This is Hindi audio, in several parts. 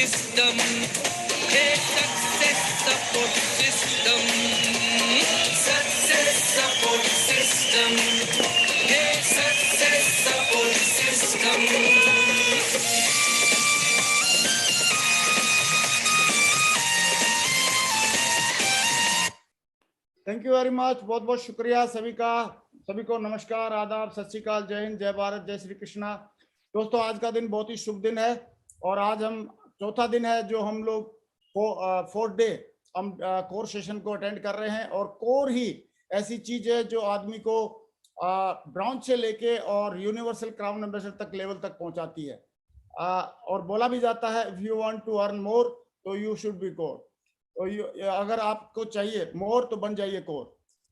system. Hey, success support system. Success support system. Hey, success support system. Thank you very much. बहुत बहुत शुक्रिया सभी को नमस्कार, आदाब, सत श्री अकाल, जय हिंद, जय भारत, जय श्री कृष्णा। दोस्तों, आज का दिन बहुत ही शुभ दिन है और आज हम चौथा दिन है जो हम लोग फोर्थ डे हम कोर सेशन को अटेंड कर रहे हैं। और कोर ही ऐसी चीज है जो आदमी को ब्राउन से लेके और यूनिवर्सल क्राउन एम्बेसडर तक लेवल तक पहुंचाती है। और बोला भी जाता है if you want to earn more तो यू शुड बी कोर। तो अगर आपको चाहिए मोर तो बन जाइए कोर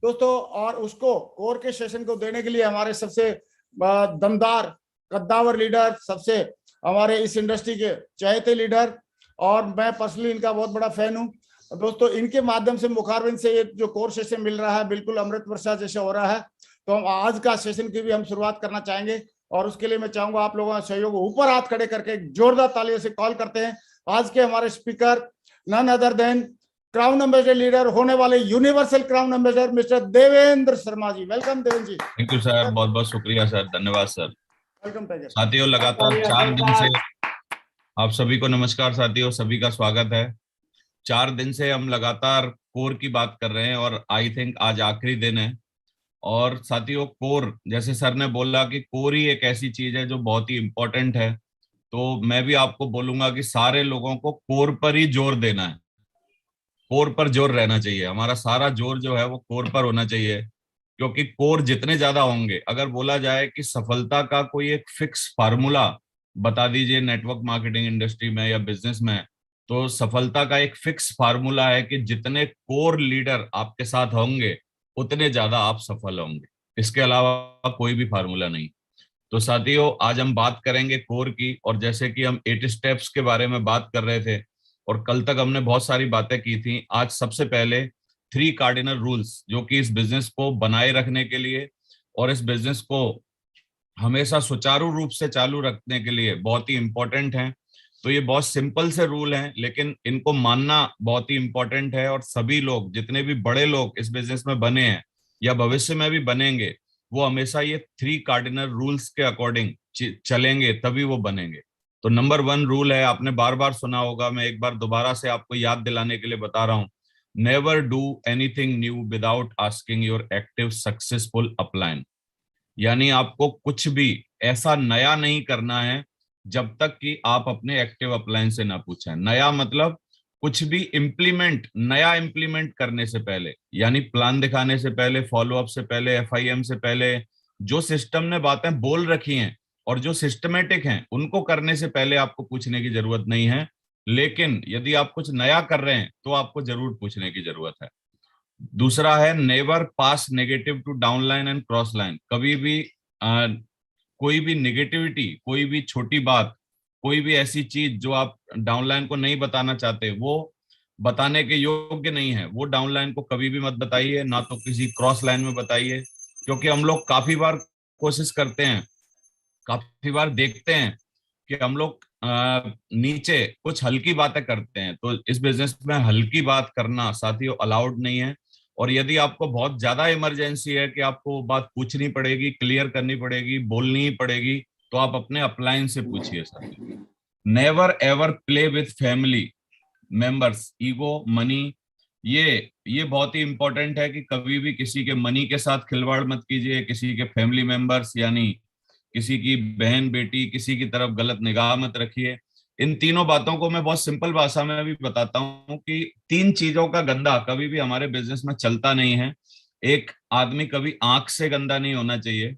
दोस्तों। और उसको कोर के सेशन को देने के लिए हमारे सबसे दमदार कद्दावर लीडर, सबसे हमारे इस इंडस्ट्री के चहेते लीडर, और मैं पर्सनली इनका बहुत बड़ा फैन हूं दोस्तों। इनके माध्यम से मुखारबिंद से ये जो कोर सेशन मिल रहा है बिल्कुल अमृत वर्षा जैसे हो रहा है। तो हम आज का सेशन की भी हम शुरुआत करना चाहेंगे और उसके लिए मैं चाहूंगा आप लोगों का सहयोग। ऊपर हाथ खड़े करके जोरदार तालियों से कॉल करते हैं आज के हमारे speaker, none other than crown ambassador leader होने वाले universal crown ambassador mister Devendra Sharma ji. Welcome Devendra ji. Thank you sir, बहुत बहुत शुक्रिया सर, धन्यवाद सर। Welcome tiger. साथियों, लगातार 4 दिन से आप सभी को नमस्कार साथियों, सभी का स्वागत है। 4 दिन से हम लगातार कोर की बात कर रहे हैं और आई थिंक आज आखिरी दिन है। और साथियों, कोर जैसे सर ने बोला कि कोर ही एक ऐसी चीज है जो बहुत ही इंपॉर्टेंट है, तो मैं भी आपको बोलूंगा कि सारे लोगों को कोर पर ही जोर देना है, कोर पर जोर रहना चाहिए। हमारा सारा जोर जो है वो कोर पर होना चाहिए, क्योंकि कोर जितने ज्यादा होंगे, अगर बोला जाए कि सफलता का कोई एक फिक्स फार्मूला बता दीजिए नेटवर्क मार्केटिंग इंडस्ट्री में या बिजनेस में, तो सफलता का एक फिक्स फार्मूला है कि जितने कोर लीडर आपके साथ होंगे उतने ज्यादा आप सफल होंगे। इसके अलावा कोई भी फार्मूला नहीं। तो साथियों, आज हम बात करेंगे कोर की, और जैसे कि हम 8 स्टेप्स के बारे में बात कर रहे थे और कल तक हमने बहुत सारी बातें की थी, आज सबसे पहले 3 कार्डिनल रूल्स जो कि इस बिजनेस को बनाए रखने के लिए और इस बिजनेस को हमेशा सुचारू रूप से चालू रखने के लिए बहुत ही इंपॉर्टेंट हैं। तो ये बहुत सिंपल से रूल हैं, लेकिन इनको मानना बहुत ही इंपॉर्टेंट है। और सभी लोग, जितने भी बड़े लोग इस बिजनेस में बने हैं या भविष्य में भी बनेंगे, वो हमेशा ये 3 कार्डिनल रूल्स के अकॉर्डिंग चलेंगे, तभी वो बनेंगे। तो नंबर 1 रूल है, आपने बार बार सुना होगा, मैं एक बार दोबारा से आपको याद दिलाने के लिए बता रहा हूं। Never do anything new without asking your active successful upline. यानी आपको कुछ भी ऐसा नया नहीं करना है जब तक कि आप अपने एक्टिव अपलाइन से ना पूछें। नया मतलब कुछ भी नया इंप्लीमेंट करने से पहले, यानी प्लान दिखाने से पहले, फॉलोअप से पहले, FIM से पहले, जो सिस्टम ने बातें बोल रखी हैं और जो सिस्टमेटिक हैं उनको करने से पहले आपको पूछने की जरूरत नहीं है। लेकिन यदि आप कुछ नया कर रहे हैं तो आपको जरूर पूछने की जरूरत है। दूसरा है never pass negative to downline and cross line. कभी भी कोई भी निगेटिविटी, कोई भी छोटी बात, कोई भी ऐसी चीज जो आप डाउनलाइन को नहीं बताना चाहते, वो बताने के योग्य नहीं है, वो डाउनलाइन को कभी भी मत बताइए, ना तो किसी क्रॉस लाइन में बताइए। क्योंकि हम लोग काफी बार कोशिश करते हैं, काफी बार देखते हैं कि हम लोग नीचे कुछ हल्की बातें करते हैं। तो इस बिजनेस में हल्की बात करना साथियों अलाउड नहीं है। और यदि आपको बहुत ज्यादा इमरजेंसी है कि आपको वो बात पूछनी पड़ेगी, क्लियर करनी पड़ेगी, बोलनी ही पड़ेगी, तो आप अपने अपलाइन से पूछिए साथियों। Never ever play with family members ego money. ये बहुत ही इंपॉर्टेंट है कि कभी भी किसी के मनी के साथ खिलवाड़ मत कीजिए, किसी के फैमिली मेंबर्स यानी किसी की बहन बेटी, किसी की तरफ गलत निगाह मत रखिए। इन तीनों बातों को मैं बहुत सिंपल भाषा में भी बताता हूं कि 3 चीजों का गंदा कभी भी हमारे बिजनेस में चलता नहीं है। एक आदमी कभी आंख से गंदा नहीं होना चाहिए,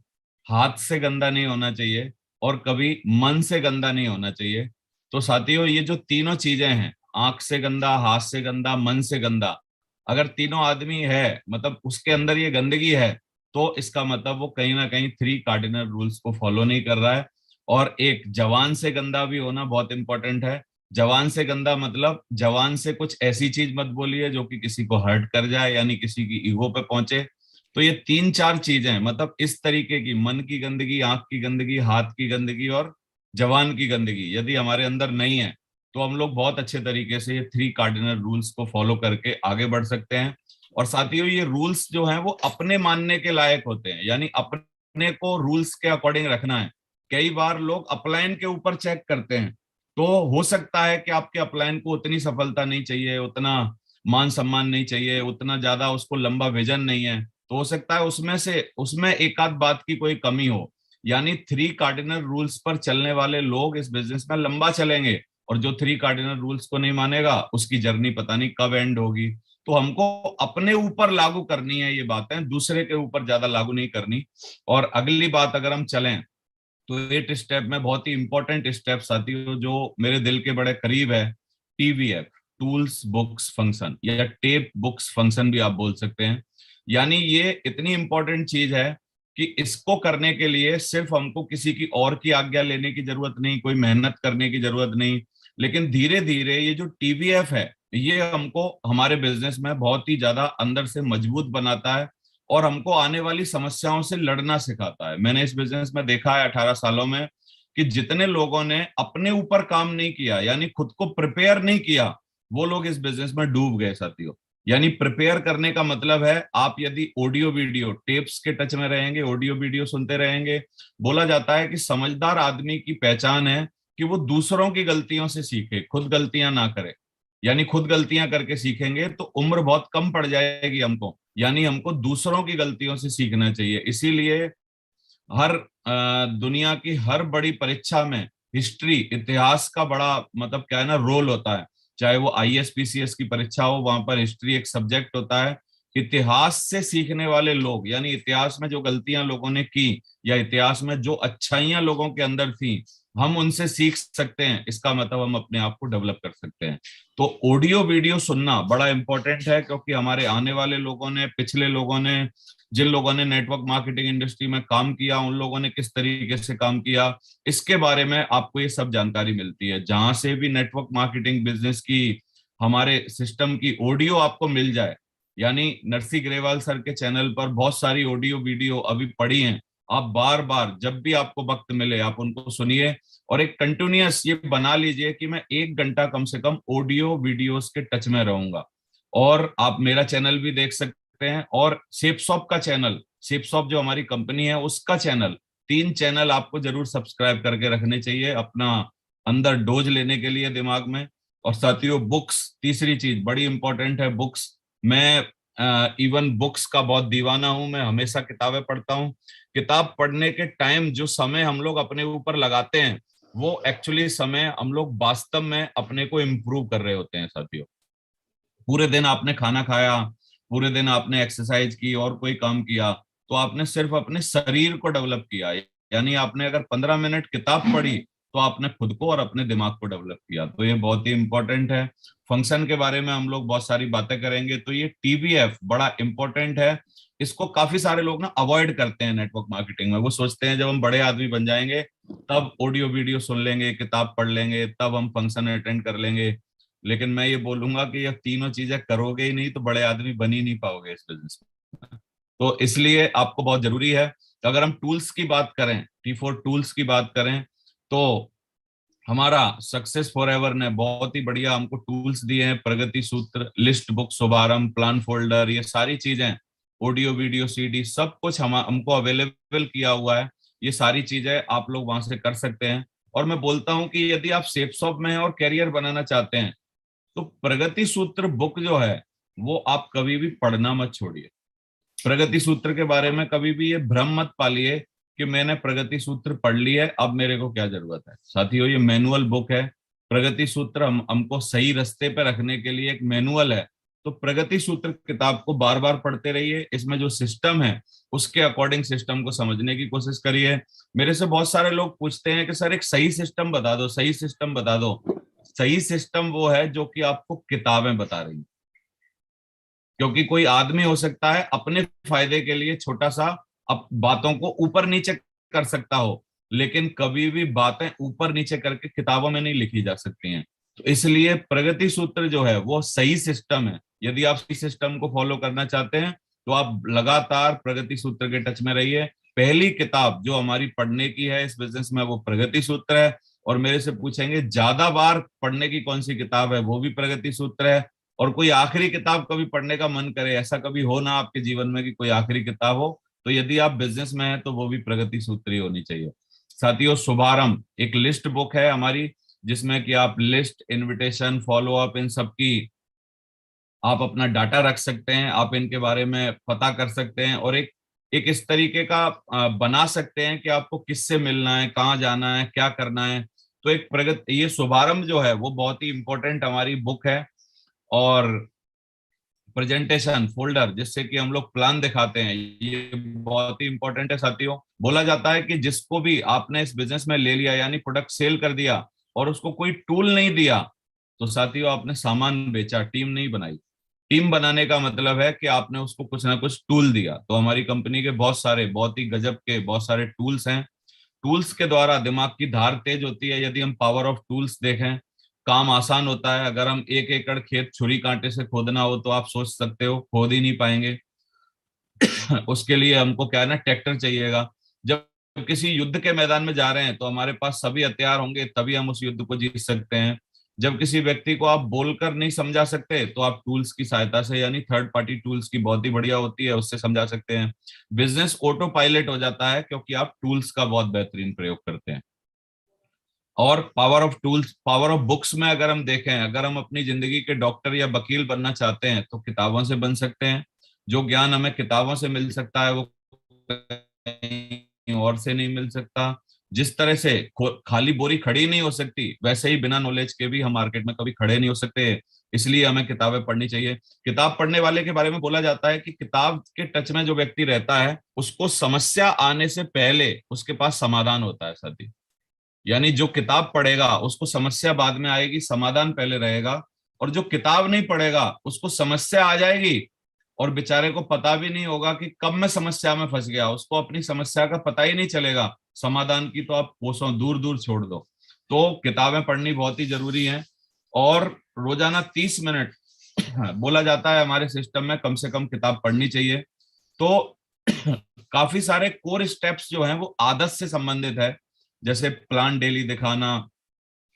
हाथ से गंदा नहीं होना चाहिए, और कभी मन से गंदा नहीं होना चाहिए। तो साथियों, ये जो तीनों चीजें हैं, आंख से गंदा, हाथ से गंदा, मन से गंदा, अगर तीनों आदमी है, मतलब उसके अंदर ये गंदगी है, तो इसका मतलब वो कहीं ना कहीं 3 कार्डिनल रूल्स को फॉलो नहीं कर रहा है। और एक जवान से गंदा भी होना बहुत इंपॉर्टेंट है। जवान से गंदा मतलब जवान से कुछ ऐसी चीज मत बोलिए जो कि किसी को हर्ट कर जाए, यानी किसी की ईगो पे पहुंचे। तो ये 3-4 चीजें, मतलब इस तरीके की मन की गंदगी, आंख की गंदगी, हाथ की गंदगी और जवान की गंदगी यदि हमारे अंदर नहीं है, तो हम लोग बहुत अच्छे तरीके से ये 3 कार्डिनल रूल्स को फॉलो करके आगे बढ़ सकते हैं। और साथियों, ये रूल्स जो हैं वो अपने मानने के लायक होते हैं, यानी अपने को रूल्स के अकॉर्डिंग रखना है। कई बार लोग अपलाइन के ऊपर चेक करते हैं, तो हो सकता है कि आपके अपलाइन को उतनी सफलता नहीं चाहिए, उतना मान सम्मान नहीं चाहिए, उतना ज्यादा उसको लंबा विजन नहीं है, तो हो सकता है उसमें एक आध बात की कोई कमी हो। यानी 3 कार्डिनल रूल्स पर चलने वाले लोग इस बिजनेस में लंबा चलेंगे, और जो 3 कार्डिनल रूल्स को नहीं मानेगा उसकी जर्नी पता नहीं कब एंड होगी। तो हमको अपने ऊपर लागू करनी है ये बातें, दूसरे के ऊपर ज्यादा लागू नहीं करनी। और अगली बात अगर हम चलें, तो 8 स्टेप में बहुत ही इंपॉर्टेंट स्टेप साथियों जो मेरे दिल के बड़े करीब है, TBF, टूल्स बुक्स फंक्शन, या टेप बुक्स फंक्शन भी आप बोल सकते हैं। यानी ये इतनी इंपॉर्टेंट चीज है कि इसको करने के लिए सिर्फ हमको किसी की और की आज्ञा लेने की जरूरत नहीं, कोई मेहनत करने की जरूरत नहीं, लेकिन धीरे धीरे ये जो TBF है ये हमको हमारे बिजनेस में बहुत ही ज्यादा अंदर से मजबूत बनाता है और हमको आने वाली समस्याओं से लड़ना सिखाता है। मैंने इस बिजनेस में देखा है 18 सालों में कि जितने लोगों ने अपने ऊपर काम नहीं किया, यानी खुद को प्रिपेयर नहीं किया, वो लोग इस बिजनेस में डूब गए साथियों। यानी प्रिपेयर करने का मतलब है आप यदि ऑडियो वीडियो टेप्स के टच में रहेंगे, ऑडियो वीडियो सुनते रहेंगे। बोला जाता है कि समझदार आदमी की पहचान है कि वो दूसरों की गलतियों से सीखे, खुद गलतियां ना करे। यानी खुद गलतियां करके सीखेंगे तो उम्र बहुत कम पड़ जाएगी हमको, यानी हमको दूसरों की गलतियों से सीखना चाहिए। इसीलिए हर दुनिया की हर बड़ी परीक्षा में हिस्ट्री, इतिहास का बड़ा मतलब क्या है ना, रोल होता है। चाहे वो IAS PCS की परीक्षा हो, वहां पर हिस्ट्री एक सब्जेक्ट होता है। इतिहास से सीखने वाले लोग, यानी इतिहास में जो गलतियां लोगों ने की या इतिहास में जो अच्छाइयां लोगों के अंदर थी, हम उनसे सीख सकते हैं। इसका मतलब हम अपने आप को डेवलप कर सकते हैं। तो ऑडियो वीडियो सुनना बड़ा इंपॉर्टेंट है, क्योंकि हमारे आने वाले लोगों ने, पिछले लोगों ने, जिन लोगों ने नेटवर्क मार्केटिंग इंडस्ट्री में काम किया, उन लोगों ने किस तरीके से काम किया, इसके बारे में आपको ये सब जानकारी मिलती है। जहां से भी नेटवर्क मार्केटिंग बिजनेस की हमारे सिस्टम की ऑडियो आपको मिल जाए, यानी नरसी ग्रेवाल सर के चैनल पर बहुत सारी ऑडियो वीडियो अभी पड़ी हैं, आप बार बार जब भी आपको वक्त मिले आप उनको सुनिए। और एक कंटिन्यूअस ये बना लीजिए कि मैं 1 घंटा कम से कम ऑडियो वीडियोस के टच में रहूंगा। और आप मेरा चैनल भी देख सकते हैं, और शेपसॉफ्ट का चैनल, शेपसॉफ्ट जो हमारी कंपनी है उसका चैनल, 3 चैनल आपको जरूर सब्सक्राइब करके रखने चाहिए अपना अंदर डोज लेने के लिए दिमाग में। और साथियों, बुक्स, तीसरी चीज बड़ी इंपॉर्टेंट है, बुक्स। मैं इवन बुक्स का बहुत दीवाना हूं, मैं हमेशा किताबें पढ़ता हूं। किताब पढ़ने के टाइम जो समय हम लोग अपने ऊपर लगाते हैं, वो एक्चुअली समय हम लोग वास्तव में अपने को इम्प्रूव कर रहे होते हैं साथियों। पूरे दिन आपने खाना खाया, पूरे दिन आपने एक्सरसाइज की और कोई काम किया, तो आपने सिर्फ अपने शरीर को डेवलप किया। यानी आपने अगर 15 मिनट किताब पढ़ी तो आपने खुद को और अपने दिमाग को डेवलप किया। तो ये बहुत ही इंपॉर्टेंट है। फंक्शन के बारे में हम लोग बहुत सारी बातें करेंगे। तो ये TBF बड़ा इंपॉर्टेंट है। इसको काफी सारे लोग ना अवॉइड करते हैं नेटवर्क मार्केटिंग में। वो सोचते हैं जब हम बड़े आदमी बन जाएंगे तब ऑडियो वीडियो सुन लेंगे, किताब पढ़ लेंगे, तब हम फंक्शन अटेंड कर लेंगे। लेकिन मैं ये बोलूंगा कि ये तीनों चीजें करोगे ही नहीं तो बड़े आदमी बन ही नहीं पाओगे इस बिजनेस में। तो इसलिए आपको बहुत जरूरी है। तो अगर हम टूल्स की बात करें, T4 टूल्स की बात करें, तो हमारा सक्सेस फॉरएवर ने बहुत ही बढ़िया हमको टूल्स दिए हैं। प्रगति सूत्र, लिस्ट बुक, शुभारंभ, प्लान फोल्डर, ये सारी चीजें, ऑडियो वीडियो CD, सब कुछ हमको अवेलेबल किया हुआ है। ये सारी चीजें आप लोग वहां से कर सकते हैं। और मैं बोलता हूं कि यदि आप शेपसॉफ्ट में हैं और कैरियर बनाना चाहते हैं, तो प्रगति सूत्र बुक जो है वो आप कभी भी पढ़ना मत छोड़िए। प्रगति सूत्र के बारे में कभी भी ये भ्रम मत पालिए कि मैंने प्रगति सूत्र पढ़ ली है, अब मेरे को क्या जरूरत है। साथियों, ये मैनुअल बुक है। प्रगति सूत्र हमको सही रास्ते पे रखने के लिए एक मैनुअल है। तो प्रगति सूत्र किताब को बार बार पढ़ते रहिए। इसमें जो सिस्टम है उसके अकॉर्डिंग सिस्टम को समझने की कोशिश करिए। मेरे से बहुत सारे लोग पूछते हैं कि सर एक सही सिस्टम बता दो, सही सिस्टम बता दो। सही सिस्टम वो है जो कि आपको किताबें बता रही हैं। क्योंकि कोई आदमी हो सकता है अपने फायदे के लिए छोटा सा अब बातों को ऊपर नीचे कर सकता हो, लेकिन कभी भी बातें ऊपर नीचे करके किताबों में नहीं लिखी जा सकती हैं। तो इसलिए प्रगति सूत्र जो है वो सही सिस्टम है। यदि आप इस सिस्टम को फॉलो करना चाहते हैं तो आप लगातार प्रगति सूत्र के टच में रहिए। पहली किताब जो हमारी पढ़ने की है इस बिजनेस में वो प्रगति सूत्र है। और मेरे से पूछेंगे ज्यादा बार पढ़ने की कौन सी किताब है, वो भी प्रगति सूत्र है। और कोई आखिरी किताब कभी पढ़ने का मन करे, ऐसा कभी हो ना आपके जीवन में कि कोई आखिरी किताब हो, तो यदि आप बिजनेस में हैं तो वो भी प्रगति सूत्र ही होनी चाहिए। साथियों, शुभारंभ एक लिस्ट बुक है हमारी, जिसमें कि आप लिस्ट, इनविटेशन, फॉलो अप, इन सब की आप अपना डाटा रख सकते हैं, आप इनके बारे में पता कर सकते हैं, और एक एक इस तरीके का बना सकते हैं कि आपको किससे मिलना है, कहाँ जाना है, क्या करना है। तो एक प्रगति, ये शुभारंभ जो है वो बहुत ही इंपॉर्टेंट हमारी बुक है। और प्रेजेंटेशन फोल्डर, जिससे कि हम लोग प्लान दिखाते हैं, ये बहुत ही इंपॉर्टेंट है साथियों। बोला जाता है कि जिसको भी आपने इस बिजनेस में ले लिया, यानी प्रोडक्ट सेल कर दिया और उसको कोई टूल नहीं दिया, तो साथियों आपने सामान बेचा, टीम नहीं बनाई। टीम बनाने का मतलब है कि आपने उसको कुछ ना कुछ टूल दिया। तो हमारी कंपनी के बहुत सारे, बहुत ही गजब के बहुत सारे टूल्स हैं। टूल्स के द्वारा दिमाग की धार तेज होती है। यदि हम पावर ऑफ टूल्स देखें, काम आसान होता है। अगर हम 1 एकड़ खेत छुरी कांटे से खोदना हो, तो आप सोच सकते हो खोद ही नहीं पाएंगे। उसके लिए हमको क्या है ना, ट्रैक्टर चाहिएगा। जब किसी युद्ध के मैदान में जा रहे हैं तो हमारे पास सभी हथियार होंगे, तभी हम उस युद्ध को जीत सकते हैं। जब किसी व्यक्ति को आप बोलकर नहीं समझा सकते, तो आप टूल्स की सहायता से, यानी थर्ड पार्टी टूल्स की बहुत ही बढ़िया होती है, उससे समझा सकते हैं। बिजनेस ऑटो पायलट हो जाता है क्योंकि आप टूल्स का बहुत बेहतरीन प्रयोग करते हैं। और power of tools, power of books में अगर हम देखें, अगर हम अपनी जिंदगी के डॉक्टर या वकील बनना चाहते हैं तो किताबों से बन सकते हैं। जो ज्ञान हमें किताबों से मिल सकता है वो कहीं और से नहीं मिल सकता। जिस तरह से खाली बोरी खड़ी नहीं हो सकती, वैसे ही बिना नॉलेज के भी हम मार्केट में कभी खड़े नहीं हो सकते। इसलिए हमें किताबें पढ़नी चाहिए। किताब पढ़ने वाले के बारे में बोला जाता है कि किताब के टच में जो व्यक्ति रहता है, उसको समस्या आने से पहले उसके पास समाधान होता है साथी। यानी जो किताब पढ़ेगा उसको समस्या बाद में आएगी, समाधान पहले रहेगा। और जो किताब नहीं पढ़ेगा उसको समस्या आ जाएगी और बेचारे को पता भी नहीं होगा कि कब मैं समस्या में फंस गया, उसको अपनी समस्या का पता ही नहीं चलेगा। समाधान की तो आप कोसों दूर दूर छोड़ दो। तो किताबें पढ़नी बहुत ही जरूरी है। और रोजाना 30 मिनट बोला जाता है हमारे सिस्टम में कम से कम किताब पढ़नी चाहिए। तो काफी सारे कोर स्टेप्स जो हैं वो आदत से संबंधित है, जैसे प्लान डेली दिखाना,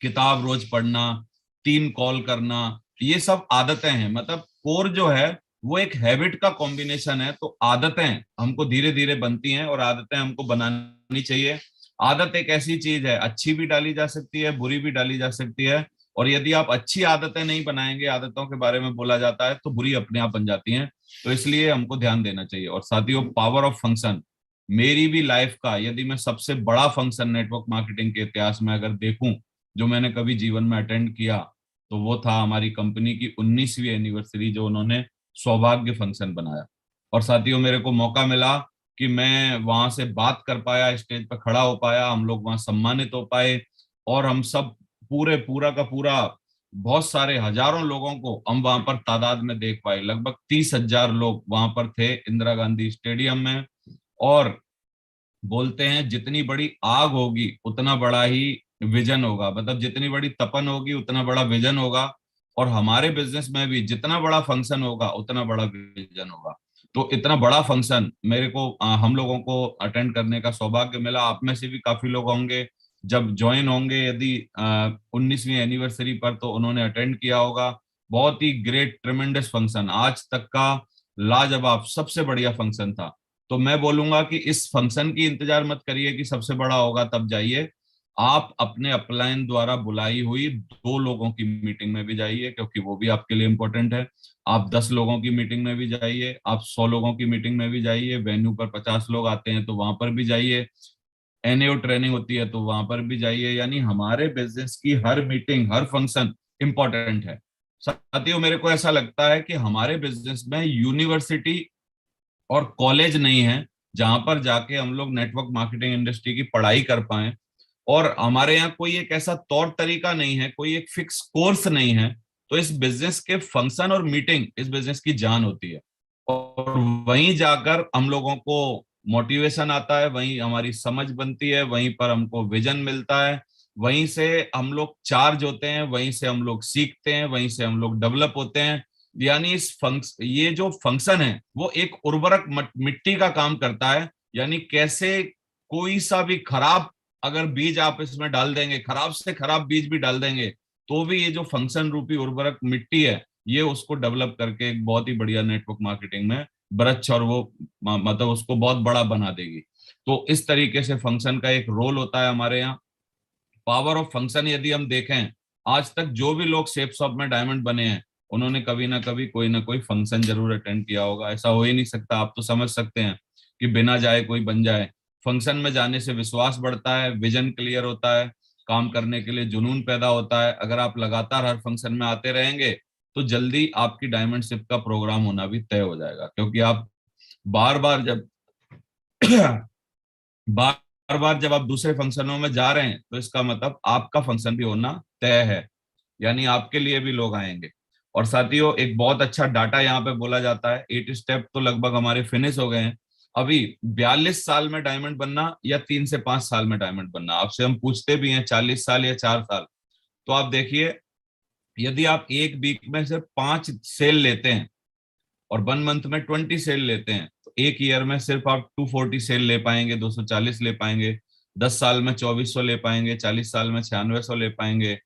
किताब रोज पढ़ना, 3 कॉल करना, ये सब आदतें हैं। मतलब कोर जो है वो एक हैबिट का कॉम्बिनेशन है। तो आदतें हमको धीरे धीरे बनती हैं और आदतें हमको बनानी चाहिए। आदत एक ऐसी चीज है, अच्छी भी डाली जा सकती है, बुरी भी डाली जा सकती है। और यदि आप अच्छी आदतें नहीं बनाएंगे, आदतों के बारे में बोला जाता है, तो बुरी अपने आप बन जाती हैं। तो इसलिए हमको ध्यान देना चाहिए। और साथियों, पावर ऑफ फंक्शन, मेरी भी लाइफ का यदि मैं सबसे बड़ा फंक्शन नेटवर्क मार्केटिंग के इतिहास में अगर देखूं, जो मैंने कभी जीवन में अटेंड किया, तो वो था हमारी कंपनी की 19वीं एनिवर्सरी, जो उन्होंने सौभाग्य फंक्शन बनाया। और साथियों, मेरे को मौका मिला कि मैं वहां से बात कर पाया, स्टेज पर खड़ा हो पाया, हम लोग वहां सम्मानित हो पाए। और हम सब पूरा का पूरा बहुत सारे हजारों लोगों को हम वहां पर तादाद में देख पाए। लगभग 30,000 लोग वहां पर थे इंदिरा गांधी स्टेडियम में। और बोलते हैं जितनी बड़ी आग होगी उतना बड़ा ही विजन होगा, मतलब जितनी बड़ी तपन होगी उतना बड़ा विजन होगा। और हमारे बिजनेस में भी जितना बड़ा फंक्शन होगा उतना बड़ा विजन होगा। तो इतना बड़ा फंक्शन मेरे को हम लोगों को अटेंड करने का सौभाग्य मिला। आप में से भी काफी लोग होंगे जब ज्वाइन होंगे, यदि 19वीं एनिवर्सरी पर, तो उन्होंने अटेंड किया होगा। बहुत ही ग्रेट ट्रिमेंडस फंक्शन, आज तक का लाजवाब सबसे बढ़िया फंक्शन था। तो मैं बोलूंगा कि इस फंक्शन की इंतजार मत करिए कि सबसे बड़ा होगा तब जाइए। आप अपने अपलाइन द्वारा बुलाई हुई 2 लोगों की मीटिंग में भी जाइए, क्योंकि वो भी आपके लिए इंपॉर्टेंट है। आप 10 लोगों की मीटिंग में भी जाइए, आप 100 लोगों की मीटिंग में भी जाइए, वेन्यू पर 50 लोग आते हैं तो वहां पर भी जाइए, एनएओ ट्रेनिंग होती है तो वहां पर भी जाइए। यानी हमारे बिजनेस की हर मीटिंग, हर फंक्शन इंपॉर्टेंट है। साथियों, मेरे को ऐसा लगता है कि हमारे बिजनेस में यूनिवर्सिटी और कॉलेज नहीं है जहां पर जाके हम लोग नेटवर्क मार्केटिंग इंडस्ट्री की पढ़ाई कर पाए। और हमारे यहाँ कोई एक ऐसा तौर तरीका नहीं है, कोई एक फिक्स कोर्स नहीं है। तो इस बिजनेस के फंक्शन और मीटिंग इस बिजनेस की जान होती है। और वहीं जाकर हम लोगों को मोटिवेशन आता है, वहीं हमारी समझ बनती है, वहीं पर हमको विजन मिलता है, वहीं से हम लोग चार्ज होते हैं, वहीं से हम लोग सीखते हैं, वहीं से हम लोग डेवलप होते हैं। यानी ये जो फंक्शन है वो एक उर्वरक मिट्टी का काम करता है। यानी कैसे कोई सा भी खराब अगर बीज आप इसमें डाल देंगे, खराब से खराब बीज भी डाल देंगे, तो भी ये जो फंक्शन रूपी उर्वरक मिट्टी है, ये उसको डेवलप करके एक बहुत ही बढ़िया नेटवर्क मार्केटिंग में वृक्ष और वो मतलब उसको बहुत बड़ा बना देगी। तो इस तरीके से फंक्शन का एक रोल होता है हमारे यहाँ। पावर ऑफ फंक्शन यदि हम देखें, आज तक जो भी लोग शेप शॉप में डायमंड बने हैं, उन्होंने कभी ना कभी कोई ना कोई फंक्शन जरूर अटेंड किया होगा। ऐसा हो ही नहीं सकता, आप तो समझ सकते हैं कि बिना जाए कोई बन जाए। फंक्शन में जाने से विश्वास बढ़ता है, विजन क्लियर होता है, काम करने के लिए जुनून पैदा होता है। अगर आप लगातार हर फंक्शन में आते रहेंगे, तो जल्दी आपकी डायमंड शिप का प्रोग्राम होना भी तय हो जाएगा, क्योंकि आप बार बार जब बार बार जब आप दूसरे फंक्शनों में जा रहे हैं, तो इसका मतलब आपका फंक्शन भी होना तय है, यानी आपके लिए भी लोग आएंगे। और साथियों, एक बहुत अच्छा डाटा यहाँ पे बोला जाता है, 8 स्टेप तो लगभग हमारे फिनिश हो गए हैं। अभी 42 साल में डायमंड बनना या 3 से 5 साल में डायमंड बनना, आपसे हम पूछते भी हैं 40 साल या 4 साल। तो आप देखिए, यदि आप एक वीक में सिर्फ 5 सेल लेते हैं और 1 मंथ में 20 सेल लेते हैं, तो एक ईयर में सिर्फ आप 240 सेल ले पाएंगे, 240 ले पाएंगे। 10 साल में 2400 ले पाएंगे, 40 साल में 9600 ले पाएंगे,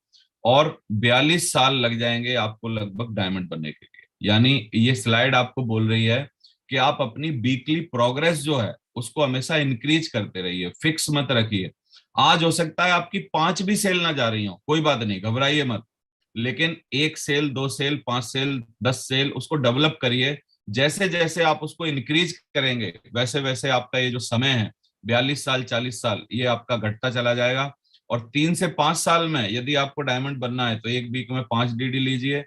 और 42 साल लग जाएंगे आपको लगभग डायमंड बनने के लिए। यानी ये स्लाइड आपको बोल रही है कि आप अपनी वीकली प्रोग्रेस जो है उसको हमेशा इंक्रीज करते रहिए, फिक्स मत रखिए। आज हो सकता है आपकी 5 भी सेल ना जा रही हो, कोई बात नहीं, घबराइए मत, लेकिन 1 सेल, 2 सेल, 5 सेल, 10 सेल उसको डेवलप करिए। जैसे जैसे आप उसको इंक्रीज करेंगे, वैसे वैसे आपका ये जो समय है 42 साल, 40 साल, ये आपका घटता चला जाएगा। और 3 से 5 साल में यदि आपको डायमंड बनना है, तो एक वीक में 5 DD लीजिए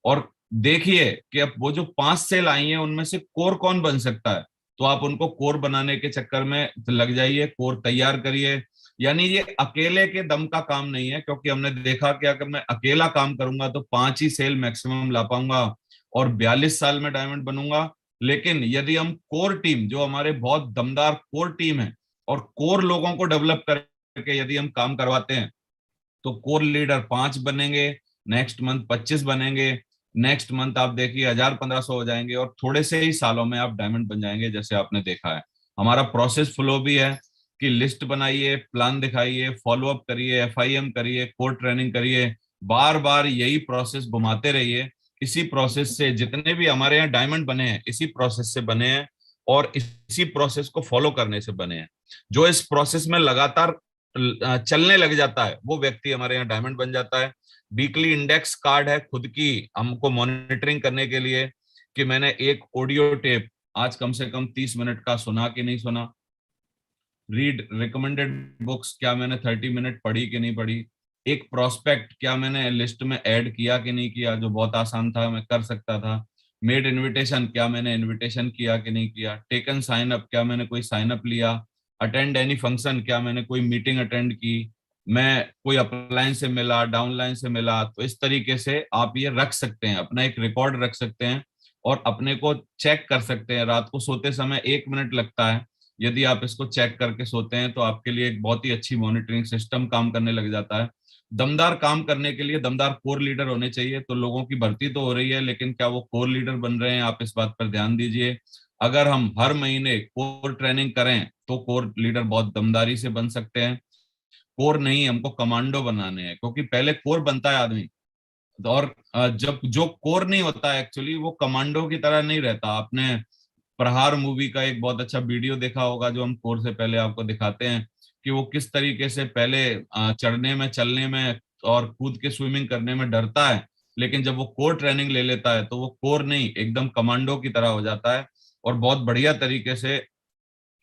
और देखिए कि अब वो जो 5 सेल आई हैं उनमें से कोर कौन बन सकता है। तो आप उनको कोर बनाने के चक्कर में लग जाइए, कोर तैयार करिए। यानी ये अकेले के दम का काम नहीं है, क्योंकि हमने देखा कि अगर मैं अकेला काम करूंगा तो 5 ही सेल मैक्सिमम ला पाऊंगा और 42 साल में डायमंड बनूंगा। लेकिन यदि हम कोर टीम, जो हमारे बहुत दमदार कोर टीम है, और कोर लोगों को डेवलप करके यदि हम काम करवाते हैं, तो कोर लीडर 5 बनेंगे, नेक्स्ट मंथ 25 बनेंगे, नेक्स्ट मंथ आप देखिए 1000-1500 हो जाएंगे, और थोड़े से ही सालों में आप डायमंड बन जाएंगे, जैसे आपने देखा है। हमारा प्रोसेस फ्लो भी है कि लिस्ट बनाइए, प्लान दिखाइए, फॉलोअप करिए, FIM करिए, कोर ट्रेनिंग करिए, बार बार यही प्रोसेस घुमाते रहिए। इसी प्रोसेस से जितने भी हमारे यहाँ डायमंड बने हैं, इसी प्रोसेस से बने हैं और इसी प्रोसेस को फॉलो करने से बने हैं। जो इस प्रोसेस में लगातार चलने लग जाता है, वो व्यक्ति हमारे यहाँ डायमंड बन जाता है। वीकली इंडेक्स कार्ड है खुद की हमको मॉनिटरिंग करने के लिए, कि मैंने एक ऑडियो टेप आज कम से कम 30 मिनट का सुना कि नहीं सुना, रीड रिकमेंडेड बुक्स क्या मैंने 30 मिनट पढ़ी कि नहीं पढ़ी, एक प्रोस्पेक्ट क्या मैंने लिस्ट में ऐड किया कि नहीं किया, जो बहुत आसान था, मैं कर सकता था, मेड इनविटेशन क्या मैंने इनविटेशन किया कि नहीं किया, टेकन साइन अप क्या मैंने कोई साइन अप लिया, अटेंड एनी फंक्शन क्या मैंने कोई मीटिंग अटेंड की, मैं कोई अपलाइन से मिला, डाउनलाइन से मिला। तो इस तरीके से आप ये रख सकते हैं, अपना एक रिकॉर्ड रख सकते हैं और अपने को चेक कर सकते हैं। रात को सोते समय 1 मिनट लगता है, यदि आप इसको चेक करके सोते हैं तो आपके लिए एक बहुत ही अच्छी मॉनिटरिंग सिस्टम काम करने लग जाता है। दमदार काम करने के लिए दमदार कोर लीडर होने चाहिए। तो लोगों की भर्ती तो हो रही है, लेकिन क्या वो कोर लीडर बन रहे हैं, आप इस बात पर ध्यान दीजिए। अगर हम हर महीने कोर ट्रेनिंग करें तो कोर लीडर बहुत दमदारी से बन सकते हैं। कोर नहीं, हमको कमांडो बनाने हैं, क्योंकि पहले कोर बनता है आदमी, और जब जो कोर नहीं होता है एक्चुअली वो कमांडो की तरह नहीं रहता। आपने प्रहार मूवी का एक बहुत अच्छा वीडियो देखा होगा, जो हम कोर से पहले आपको दिखाते हैं कि वो किस तरीके से पहले चढ़ने में, चलने में और कूद के स्विमिंग करने में डरता है, लेकिन जब वो कोर ट्रेनिंग ले लेता है तो वो कोर नहीं, एकदम कमांडो की तरह हो जाता है और बहुत बढ़िया तरीके से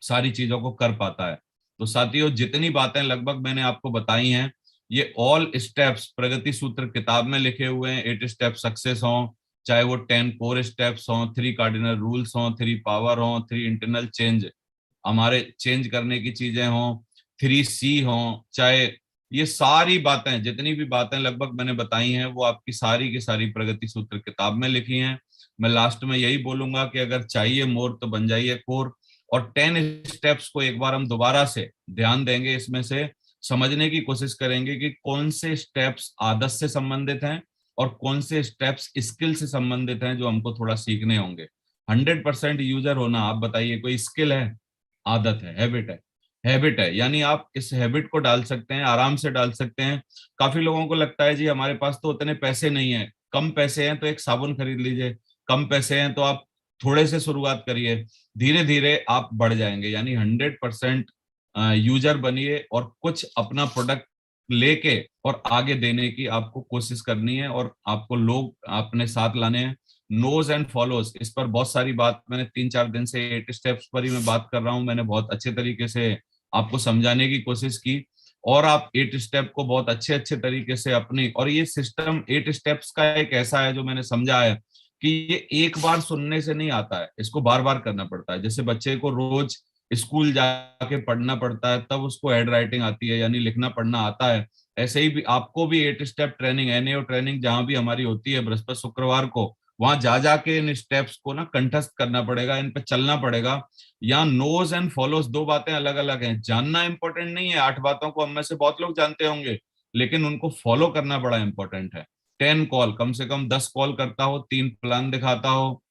सारी चीजों को कर पाता है। तो साथियों, जितनी बातें लगभग मैंने आपको बताई हैं, ये ऑल स्टेप्स प्रगति सूत्र किताब में लिखे हुए हैं। 8 स्टेप सक्सेस हों, चाहे वो 10 कोर स्टेप्स हों, 3 कार्डिनल रूल्स हों, 3 पावर हों, 3 इंटरनल चेंज, हमारे चेंज करने की चीजें हों, 3C हों, चाहे ये सारी बातें, जितनी भी बातें लगभग मैंने बताई हैं, वो आपकी सारी की सारी प्रगति सूत्र किताब में लिखी हैं। मैं लास्ट में यही बोलूंगा कि अगर चाहिए मोर तो बन जाइए कोर। और 10 स्टेप्स को एक बार हम दोबारा से ध्यान देंगे, इसमें से समझने की कोशिश करेंगे कि कौन से स्टेप्स आदत से संबंधित हैं और कौन से स्टेप्स स्किल से संबंधित हैं, जो हमको थोड़ा सीखने होंगे। 100% यूजर होना, आप बताइए, कोई स्किल है, आदत है, हैबिट है? हैबिट है, यानी आप इस हैबिट को डाल सकते हैं, आराम से डाल सकते हैं। काफी लोगों को लगता है जी हमारे पास तो उतने पैसे नहीं है, कम पैसे हैं तो एक साबुन खरीद लीजिए, कम पैसे हैं तो आप थोड़े से शुरुआत करिए, धीरे धीरे आप बढ़ जाएंगे। यानी 100% यूजर बनिए और कुछ अपना प्रोडक्ट लेके और आगे देने की आपको कोशिश करनी है, और आपको लोग अपने साथ लाने हैं। नोज एंड फॉलोज, इस पर बहुत सारी बात मैंने 3-4 दिन से 8 स्टेप्स पर ही मैं बात कर रहा हूँ, मैंने बहुत अच्छे तरीके से आपको समझाने की कोशिश की, और आप 8 स्टेप को बहुत अच्छे अच्छे तरीके से अपनी, और ये सिस्टम 8 स्टेप्स का एक ऐसा है जो मैंने समझा है कि ये एक बार सुनने से नहीं आता है, इसको बार बार करना पड़ता है। जैसे बच्चे को रोज स्कूल जाके पढ़ना पड़ता है तब उसको हेड राइटिंग आती है, यानी लिखना पढ़ना आता है, ऐसे ही भी आपको भी 8 स्टेप ट्रेनिंग, एनएओ ट्रेनिंग जहां भी हमारी होती है बृहस्पति शुक्रवार को, वहां जा जाके इन स्टेप्स को ना कंठस्थ करना पड़ेगा, इन पे चलना पड़ेगा। यहाँ नोज एंड फॉलोज दो बातें अलग अलग हैं। जानना इंपॉर्टेंट नहीं है, 8 बातों को हम में से बहुत लोग जानते होंगे, लेकिन उनको फॉलो करना बड़ा इंपॉर्टेंट है। 10 कॉल, कम से कम 10 कॉल करता हो, 3 प्लान दिखाता हो,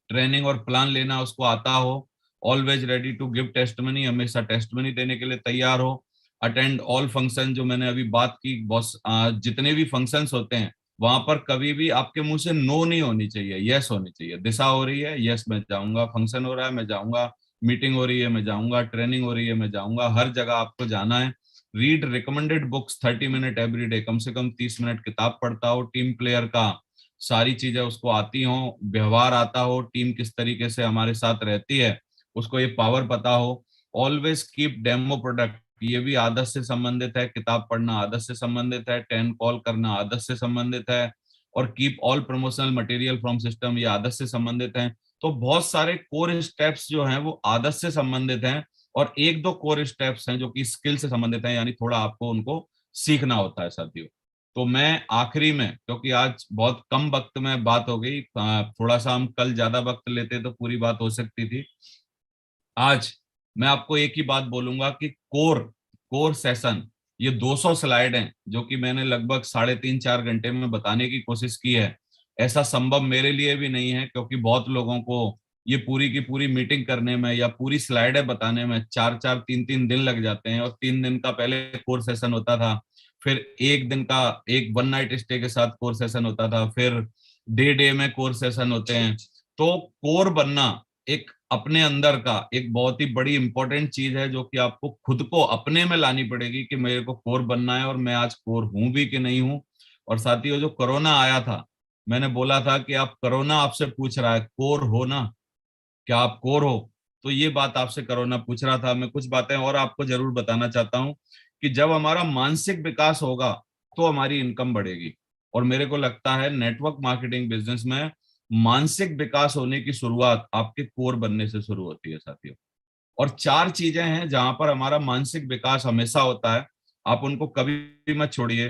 ट्रेनिंग और प्लान लेना उसको आता हो, always ready to give testimony, हमेशा टेस्टमनी देने के लिए तैयार हो, अटेंड ऑल फंक्शन, जो मैंने अभी बात की बॉस, जितने भी फंक्शंस होते हैं वहां पर कभी भी आपके मुंह से नो नहीं होनी चाहिए, यस होनी चाहिए। दिशा हो रही है, यस मैं जाऊंगा, फंक्शन हो रहा है मैं जाऊंगा, मीटिंग हो रही है मैं जाऊंगा, ट्रेनिंग हो रही है मैं जाऊंगा, हर जगह आपको जाना है। Read recommended books 30 minute every day, कम से कम 30 मिनट किताब पढ़ता हो, टीम प्लेयर का सारी चीजें उसको आती हो, व्यवहार आता हो, टीम किस तरीके से हमारे साथ रहती है उसको ये पावर पता हो। ऑलवेज कीप डेमो प्रोडक्ट, ये भी आदत से संबंधित है, किताब पढ़ना आदत से संबंधित है, 10 कॉल करना आदत से संबंधित है, और keep all promotional material from system, ये आदत से संबंधित है। तो बहुत सारे कोर स्टेप्स जो हैं वो आदत से संबंधित हैं, और एक दो कोर स्टेप्स हैं जो कि स्किल से संबंधित हैं, यानी थोड़ा आपको उनको सीखना होता है साथियों। तो मैं आखिरी में, क्योंकि आज बहुत कम वक्त में बात हो गई, थोड़ा सा हम कल ज्यादा वक्त लेते तो पूरी बात हो सकती थी, आज मैं आपको एक ही बात बोलूंगा कि कोर कोर सेशन, ये 200 स्लाइड हैं जो कि मैंने लगभग 3.5-4 घंटे में बताने की कोशिश की है। ऐसा संभव मेरे लिए भी नहीं है, क्योंकि बहुत लोगों को ये पूरी की पूरी मीटिंग करने में या पूरी स्लाइडें बताने में 4-4 3-3 दिन लग जाते हैं, और 3 दिन का पहले कोर सेशन होता था, फिर एक दिन का एक वन नाइट स्टे के साथ कोर सेशन होता था, फिर डे डे में कोर सेशन होते हैं। तो कोर बनना एक अपने अंदर का एक बहुत ही बड़ी इंपॉर्टेंट चीज है, जो कि आपको खुद को अपने में लानी पड़ेगी कि मेरे को कोर बनना है, और मैं आज कोर हूं भी कि नहीं हूं। और साथियों, जो कोरोना आया था, मैंने बोला था कि आप, कोरोना आपसे पूछ रहा है कोर हो ना, क्या आप कोर हो? तो ये बात आपसे कोरोना पूछ रहा था। मैं कुछ बातें और आपको जरूर बताना चाहता हूँ कि जब हमारा मानसिक विकास होगा तो हमारी इनकम बढ़ेगी, और मेरे को लगता है नेटवर्क मार्केटिंग बिजनेस में मानसिक विकास होने की शुरुआत आपके कोर बनने से शुरू होती है साथियों। और 4 चीजें हैं जहां पर हमारा मानसिक विकास हमेशा होता है, आप उनको कभी भी मत छोड़िए।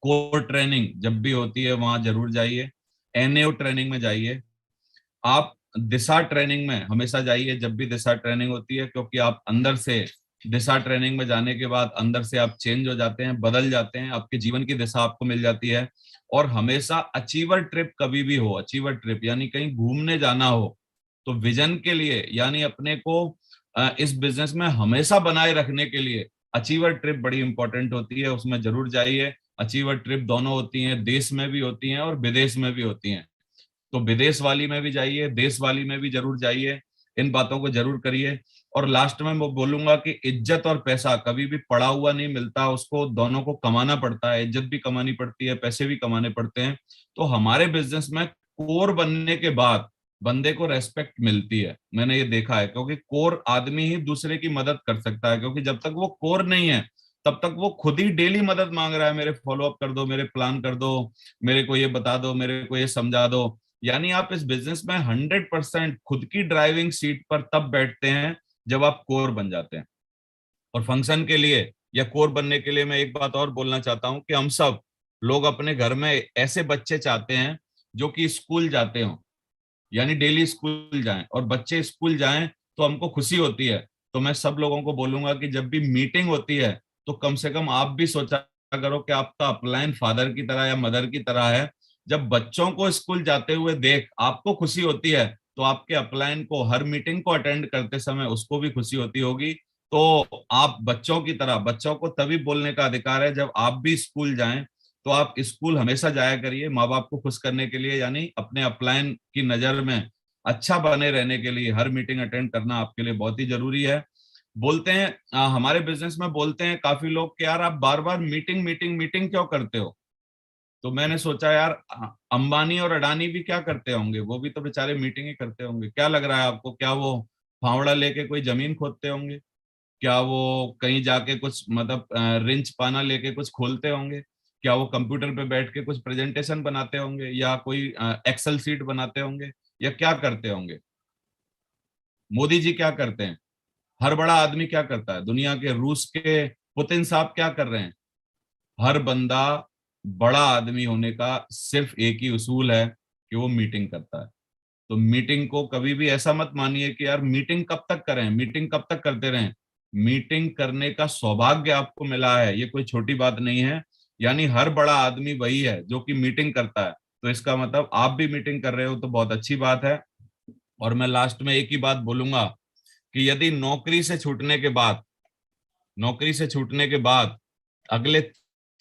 कोर ट्रेनिंग जब भी होती है वहां जरूर जाइए, एनएओ ट्रेनिंग में जाइए, आप दिशा ट्रेनिंग में हमेशा जाइए जब भी दिशा ट्रेनिंग होती है, क्योंकि आप अंदर से दिशा ट्रेनिंग में जाने के बाद अंदर से आप चेंज हो जाते हैं, बदल जाते हैं, आपके जीवन की दिशा आपको मिल जाती है। और हमेशा अचीवर ट्रिप कभी भी हो, अचीवर ट्रिप यानी कहीं घूमने जाना हो, तो विजन के लिए, यानी अपने को इस बिजनेस में हमेशा बनाए रखने के लिए अचीवर ट्रिप बड़ी इंपॉर्टेंट होती है, उसमें जरूर जाइए। अचीवर ट्रिप दोनों होती हैं, देश में भी होती हैं और विदेश में भी होती हैं, तो विदेश वाली में भी जाइए, देश वाली में भी जरूर जाइए, इन बातों को जरूर करिए। और लास्ट में मैं बोलूंगा कि इज्जत और पैसा कभी भी पड़ा हुआ नहीं मिलता, उसको दोनों को कमाना पड़ता है, इज्जत भी कमानी पड़ती है, पैसे भी कमाने पड़ते हैं। तो हमारे बिजनेस में कोर बनने के बाद बंदे को रेस्पेक्ट मिलती है, मैंने ये देखा है, क्योंकि कोर आदमी ही दूसरे की मदद कर सकता है, क्योंकि जब तक वो कोर नहीं है तब तक वो खुद ही डेली मदद मांग रहा है, मेरे फॉलो अप कर दो, मेरे प्लान कर दो, मेरे को ये बता दो, मेरे को ये समझा दो। यानी आप इस बिजनेस में 100% खुद की ड्राइविंग सीट पर तब बैठते हैं जब आप कोर बन जाते हैं। और फंक्शन के लिए या कोर बनने के लिए मैं एक बात और बोलना चाहता हूं कि हम सब लोग अपने घर में ऐसे बच्चे चाहते हैं जो कि स्कूल जाते हो, यानी डेली स्कूल जाएं, और बच्चे स्कूल जाएं तो हमको खुशी होती है। तो मैं सब लोगों को बोलूंगा कि जब भी मीटिंग होती है तो कम से कम आप भी सोचा करो कि आपका अपलाइन फादर की तरह या मदर की तरह है। जब बच्चों को स्कूल जाते हुए देख आपको खुशी होती है, तो आपके अपलाइन को हर मीटिंग को अटेंड करते समय उसको भी खुशी होती होगी। तो आप बच्चों की तरह, बच्चों को तभी बोलने का अधिकार है जब आप भी स्कूल जाएं, तो आप स्कूल हमेशा जाया करिए माँ बाप को खुश करने के लिए, यानी अपने अपलाइन की नजर में अच्छा बने रहने के लिए हर मीटिंग अटेंड करना आपके लिए बहुत ही जरूरी है। बोलते हैं हमारे बिजनेस में बोलते हैं काफी लोग कि यार आप बार बार मीटिंग मीटिंग मीटिंग क्यों करते हो। तो मैंने सोचा यार अंबानी और अडानी भी क्या करते होंगे, वो भी तो बेचारे मीटिंग ही करते होंगे। क्या लग रहा है आपको, क्या वो फावड़ा लेके कोई जमीन खोदते होंगे? क्या वो कहीं जाके कुछ मतलब रिंच पाना लेके कुछ खोलते होंगे? क्या वो कंप्यूटर पे बैठ के कुछ प्रेजेंटेशन बनाते होंगे, या कोई एक्सेल सीट बनाते होंगे, या क्या करते होंगे? मोदी जी क्या करते हैं? हर बड़ा आदमी क्या करता है? दुनिया के रूस के पुतिन साहब क्या कर रहे हैं? हर बंदा बड़ा आदमी होने का सिर्फ एक ही उसूल है कि वो मीटिंग करता है। तो मीटिंग को कभी भी ऐसा मत मानिए कि यार मीटिंग कब तक करें, मीटिंग कब तक करते रहें। मीटिंग करने का सौभाग्य आपको मिला है, ये कोई छोटी बात नहीं है। यानी हर बड़ा आदमी वही है जो कि मीटिंग करता है। तो इसका मतलब आप भी मीटिंग कर रहे हो तो बहुत अच्छी बात है। और मैं लास्ट में एक ही बात बोलूंगा कि यदि नौकरी से छूटने के बाद अगले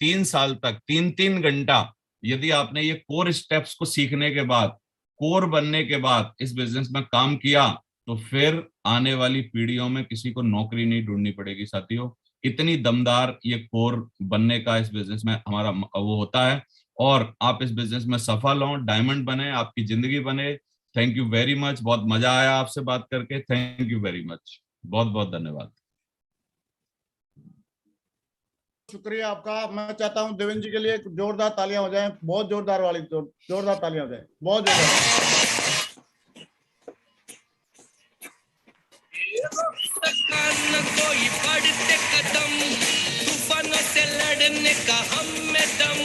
3 साल तक 3-3 घंटा यदि आपने ये कोर स्टेप्स को सीखने के बाद, कोर बनने के बाद इस बिजनेस में काम किया, तो फिर आने वाली पीढ़ियों में किसी को नौकरी नहीं ढूंढनी पड़ेगी साथियों। इतनी दमदार ये कोर बनने का इस बिजनेस में हमारा वो होता है। और आप इस बिजनेस में सफल हो, डायमंड बने, आपकी जिंदगी बने। थैंक यू वेरी मच, बहुत मजा आया आपसे बात करके। थैंक यू वेरी मच, बहुत बहुत धन्यवाद। शुक्रिया आपका। मैं चाहता हूं देवेंद्र जी के लिए जोरदार तालियां हो जाएं, बहुत जोरदार वाली जोरदार तालियां हो जाएं, बहुत जोरदार। सका न कोई बढ़ते कदम, तूफानों से लड़ने का हम में दम,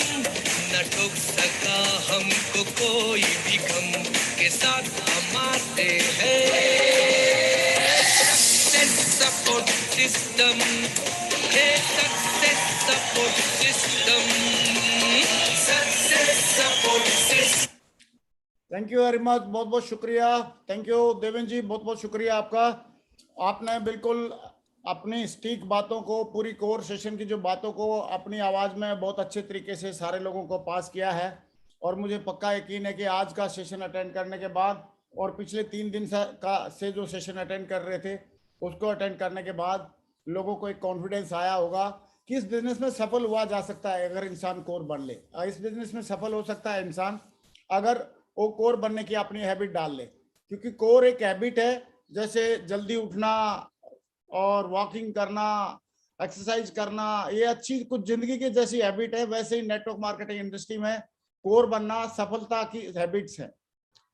न ठोक सका हमको कोई भी गम, के साथ हम आते हैं। Success support system, hey success support system, success support system. Thank you very much, बहुत बहुत शुक्रिया। थैंक यू देवेंद्र जी, बहुत बहुत शुक्रिया आपका। आपने बिल्कुल अपनी स्टीक बातों को, पूरी कोर सेशन की जो बातों को अपनी आवाज में बहुत अच्छे तरीके से सारे लोगों को पास किया है। और मुझे पक्का यकीन है कि आज का सेशन अटेंड करने के बाद और पिछले 3 दिन से जो सेशन अटेंड कर रहे थे उसको अटेंड करने के बाद लोगों को एक कॉन्फिडेंस आया होगा कि इस बिजनेस में सफल हुआ जा सकता है अगर इंसान कोर बन ले। इस बिजनेस में सफल हो सकता है इंसान अगर वो कोर बनने की अपनी हैबिट डाल ले, क्योंकि कोर एक हैबिट है। जैसे जल्दी उठना और वॉकिंग करना, एक्सरसाइज करना, ये अच्छी कुछ जिंदगी की जैसी हैबिट है, वैसे ही नेटवर्क मार्केटिंग इंडस्ट्री में कोर बनना सफलता की हैबिट्स है।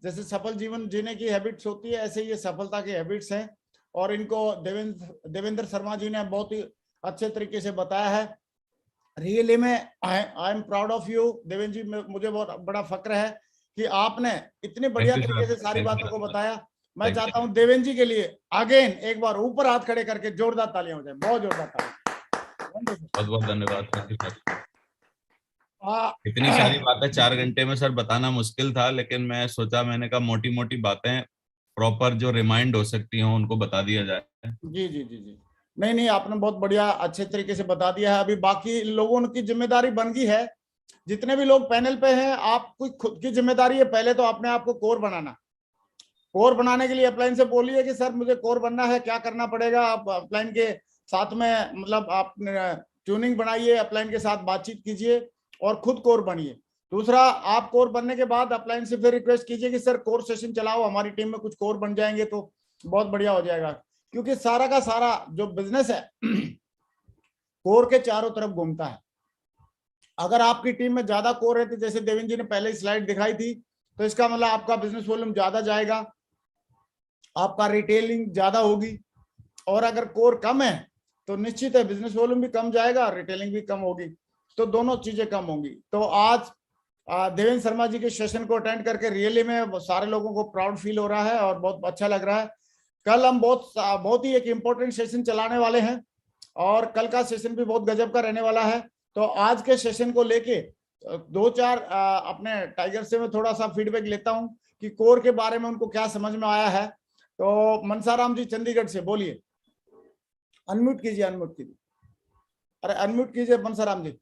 जैसे सफल जीवन जीने की हैबिट्स होती है, ऐसे ये सफलता की हैबिट्स हैं। और इनको देवेंद्र शर्मा जी ने बहुत ही अच्छे तरीके से बताया है। रियली में I am proud of you Devendra ji. मुझे बहुत बड़ा फक्र है कि आपने इतने बढ़िया थैंक यू तरीके सर, से सारी थैंक बातों यू, को बताया। मैं थैंक चाहता यू। हूं देवेंद्र जी के लिए अगेन एक बार ऊपर हाथ खड़े करके जोरदार तालियां हो जाए, बहुत जोरदार तालियां। बहुत बहुत धन्यवाद, थैंक यू सर। हाँ, इतनी सारी बातें 4 घंटे में सर बताना मुश्किल था, लेकिन मैं सोचा, मैंने कहा मोटी मोटी बातें प्रॉपर जो रिमाइंड हो सकती हैं उनको बता दिया जाए। जी जी जी जी, नहीं नहीं, आपने बहुत बढ़िया अच्छे तरीके से बता दिया है। अभी बाकी लोगों की जिम्मेदारी बन गई है। जितने भी लोग पैनल पे हैं, आपकी खुद की जिम्मेदारी है पहले तो अपने आप को कोर बनाना। कोर बनाने के लिए अपलाइन से बोलिए कि सर मुझे कोर बनना है, क्या करना पड़ेगा। आप अपलाइन के साथ में मतलब आप ट्यूनिंग बनाइए, अपलाइन के साथ बातचीत कीजिए और खुद कोर बनिए। दूसरा, आप कोर बनने के बाद अपलाइन से फिर रिक्वेस्ट कीजिए कि सर कोर सेशन चलाओ, हमारी टीम में कुछ कोर बन जाएंगे तो बहुत बढ़िया हो जाएगा। क्योंकि सारा का सारा जो बिजनेस है कोर के चारों तरफ घूमता है। अगर आपकी टीम में ज्यादा कोर है, तो जैसे देवेंद्र जी ने पहले स्लाइड दिखाई थी, तो इसका मतलब आपका बिजनेस वॉल्यूम ज्यादा जाएगा, आपका रिटेलिंग ज्यादा होगी। और अगर कोर कम है तो निश्चित है बिजनेस वॉल्यूम भी कम जाएगा, रिटेलिंग भी कम होगी, तो दोनों चीजें कम होंगी। तो आज देवेंद्र शर्मा जी के सेशन को अटेंड करके रियली में सारे लोगों को प्राउड फील हो रहा है और बहुत अच्छा लग रहा है। कल हम बहुत ही एक इम्पोर्टेंट सेशन चलाने वाले हैं और कल का सेशन भी बहुत गजब का रहने वाला है। तो आज के सेशन को लेके 2-4 अपने टाइगर से मैं थोड़ा सा फीडबैक लेता हूं कि कोर के बारे में उनको क्या समझ में आया है। तो मनसाराम जी चंडीगढ़ से बोलिए। अनम्यूट कीजिए, अनम्यूट कीजिए, अरे अनम्यूट कीजिए बंसराम जी।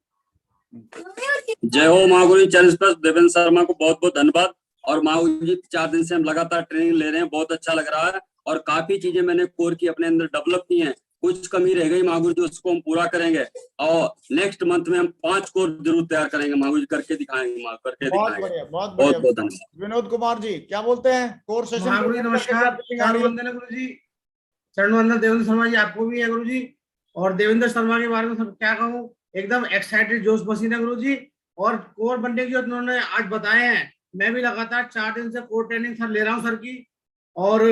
जय हो महागुरु जी। चरण स्पर्श देवेंद्र शर्मा को बहुत बहुत धन्यवाद। और महागुरु जी 4 दिन से हम लगातार ट्रेनिंग ले रहे हैं, बहुत अच्छा लग रहा है और काफी चीजें मैंने कोर की अपने अंदर डेवलप की हैं। कुछ कमी रह गई महागुरु जी, उसको हम पूरा करेंगे और नेक्स्ट मंथ में हम 5 कोर जरूर तैयार करेंगे महागुरु जी, करके दिखाएंगे, करके बहुत दिखाएंगे। बढ़िया, बहुत बहुत बढ़िया। बहुत धन्यवाद। विनोद कुमार जी क्या बोलते हैं? कोर सेशन महागुरु जी नमस्कार, चरण वंदन है गुरु जी। चरण वंदन देवेंद्र शर्मा जी आपको भी है गुरु जी। और देवेंद्र शर्मा के बारे में सब क्या कहूँ, एकदम एक्साइटेड, जोश पसीना है गुरु जी। और कोर बनने की जो उन्होंने आज बताए हैं, मैं भी लगातार 4 दिन से कोर ट्रेनिंग सर ले रहा हूँ सर की। और